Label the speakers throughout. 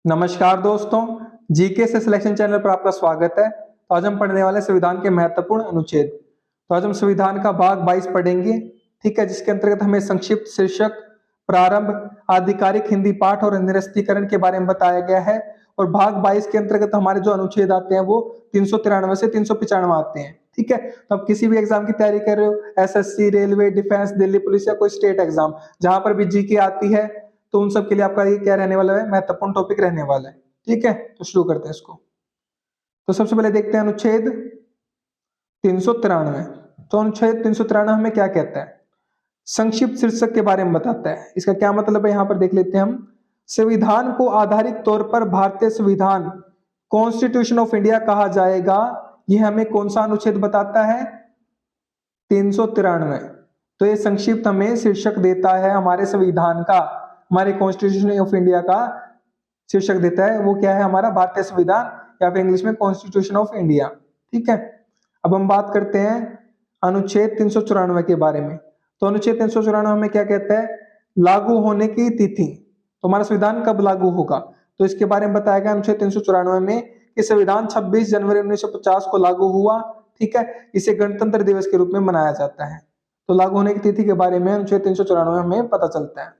Speaker 1: नमस्कार दोस्तों, जीके से सिलेक्शन चैनल पर आपका स्वागत है। तो आज हम पढ़ने वाले संविधान के महत्वपूर्ण अनुच्छेद। तो आज हम संविधान का भाग 22 पढ़ेंगे, ठीक है, जिसके अंतर्गत हमें संक्षिप्त शीर्षक, प्रारंभ, आधिकारिक हिंदी पाठ और निरस्तीकरण के बारे में बताया गया है। और भाग 22 के अंतर्गत हमारे जो अनुच्छेद आते हैं वो 393 से 395 आते हैं, ठीक है। तो आप किसी भी एग्जाम की तैयारी कर रहे हो, SSC, railway, defence, Delhi police या कोई स्टेट एग्जाम, जहां पर भी जीके आती है तो उन सब के लिए आपका ये क्या रहने वाला है, महत्वपूर्ण टॉपिक रहने वाला है, ठीक है। तो शुरू करते हैं इसको। तो सबसे पहले देखते हैं अनुच्छेद 393। तो अनुच्छेद 393 हमें क्या कहता है? संक्षिप्त शीर्षक के बारे में बताता है। इसका क्या मतलब है, यहां पर देख लेते हैं हम। संविधान को आधारिक तौर पर भारतीय संविधान, कॉन्स्टिट्यूशन ऑफ इंडिया कहा जाएगा। यह हमें कौन सा अनुच्छेद बताता है? 393। तो ये संक्षिप्त हमें शीर्षक देता है हमारे संविधान का, हमारे कॉन्स्टिट्यूशन ऑफ इंडिया का शीर्षक देता है। वो क्या है? हमारा भारतीय संविधान, या फिर इंग्लिश में कॉन्स्टिट्यूशन ऑफ इंडिया, ठीक है। अब हम बात करते हैं अनुच्छेद 394 के बारे में। तो अनुच्छेद 394 में क्या कहता है? लागू होने की तिथि। तो हमारा संविधान कब लागू होगा? तो इसके बारे में बताया गया अनुच्छेद 394 में कि संविधान 26 जनवरी 1950 को लागू हुआ, ठीक है। इसे गणतंत्र दिवस के रूप में मनाया जाता है। तो लागू होने की तिथि के बारे में अनुच्छेद 394 में पता चलता है।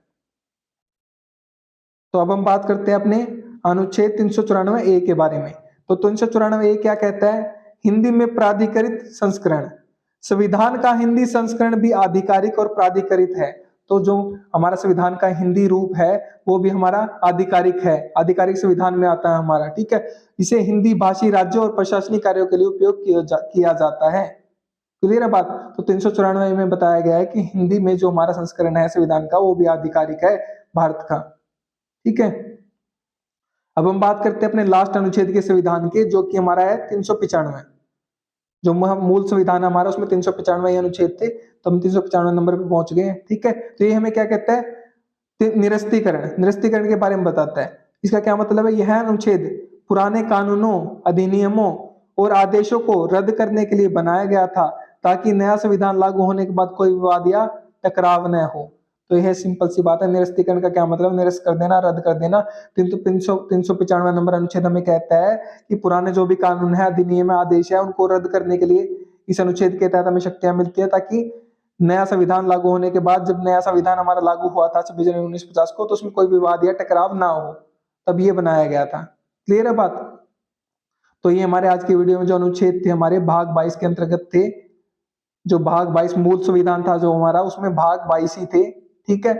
Speaker 1: तो अब हम बात करते हैं अपने अनुच्छेद 394 ए के बारे में। तो 394 ए क्या कहता है? हिंदी में प्राधिकृत संस्करण। संविधान का हिंदी संस्करण भी आधिकारिक और प्राधिकृत है। तो जो हमारा संविधान का हिंदी रूप है वो भी हमारा आधिकारिक है, आधिकारिक संविधान में आता है हमारा, ठीक है। इसे हिंदी भाषी राज्यों और प्रशासनिक कार्यों के लिए उपयोग किया जाता है। क्लियर है बात? तो 394 में बताया गया है कि हिंदी में जो हमारा संस्करण है संविधान का वो भी आधिकारिक है भारत का, ठीक है। अब हम बात करते हैं अपने लास्ट अनुच्छेद के संविधान के, जो कि हमारा है 395। जो मूल संविधान है हमारा उसमें 395 अनुच्छेद थे, तो हम 395 नंबर पे पहुंच गए हैं, ठीक है। तो ये हमें क्या कहता है? निरस्तीकरण, निरस्तीकरण के बारे में बताता है। इसका क्या मतलब है? यह अनुच्छेद पुराने कानूनों, अधिनियमों और आदेशों को रद्द करने के लिए बनाया गया था, ताकि नया संविधान लागू होने के बाद कोई विवाद या टकराव न हो। तो यह सिंपल सी बात है। निरस्तीकरण का क्या मतलब? निरस्त कर देना, रद्द कर देना। 395 नंबर अनुच्छेद हमें कहता है कि पुराने जो भी कानून है, अधिनियम है, आदेश है, उनको रद्द करने के लिए इस अनुच्छेद के तहत हमें शक्तियां मिलती है, ताकि नया संविधान लागू होने के बाद, जब नया संविधान हमारा लागू हुआ था 26 जनवरी 1950 को, तो उसमें कोई विवाद या टकराव ना हो, तब ये बनाया गया था। क्लियर है बात? तो ये हमारे आज की वीडियो में जो अनुच्छेद थे हमारे भाग 22 के अंतर्गत थे। जो भाग 22 मूल संविधान था जो हमारा, उसमें भाग 22 ही थे, ठीक है।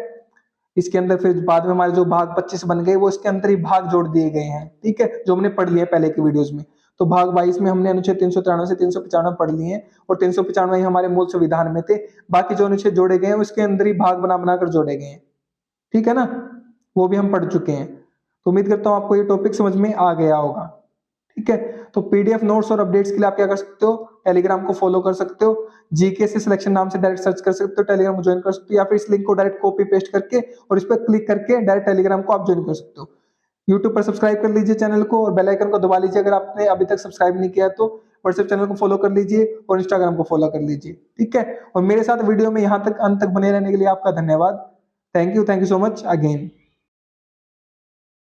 Speaker 1: इसके अंदर फिर बाद में हमारे जो भाग 25 बन गए वो इसके अंदर ही भाग जोड़ दिए गए हैं, ठीक है, जो हमने पढ़ लिए पहले के वीडियोस में। तो भाग 22 में हमने अनुच्छेद 393 से 395 पढ़ लिए हैं, और 395 ही हमारे मूल संविधान में थे। बाकी जो अनुच्छेद जोड़े गए हैं उसके अंदर ही भाग बना बनाकर जोड़े गए हैं, ठीक है ना। वो भी हम पढ़ चुके हैं। तो उम्मीद करता हूं आपको ये टॉपिक समझ में आ गया होगा, ठीक है। तो पीडीएफ नोट्स और अपडेट्स के लिए आप क्या कर सकते हो? टेलीग्राम को फॉलो कर सकते हो। जीके से सिलेक्शन नाम से डायरेक्ट सर्च कर सकते हो, टेलीग्राम को ज्वाइन कर सकते हो, या फिर इस लिंक को डायरेक्ट कॉपी पेस्ट करके और इस पर क्लिक करके डायरेक्ट टेलीग्राम को आप ज्वाइन कर सकते हो। यूट्यूब पर सब्सक्राइब कर लीजिए चैनल को, और बेल आइकन को दबा लीजिए अगर आपने अभी तक सब्सक्राइब नहीं किया तो। व्हाट्सएप चैनल को फॉलो कर लीजिए और इंस्टाग्राम को फॉलो कर लीजिए, ठीक है। और मेरे साथ वीडियो में यहाँ तक अंत तक बने रहने के लिए आपका धन्यवाद। Thank you so much again.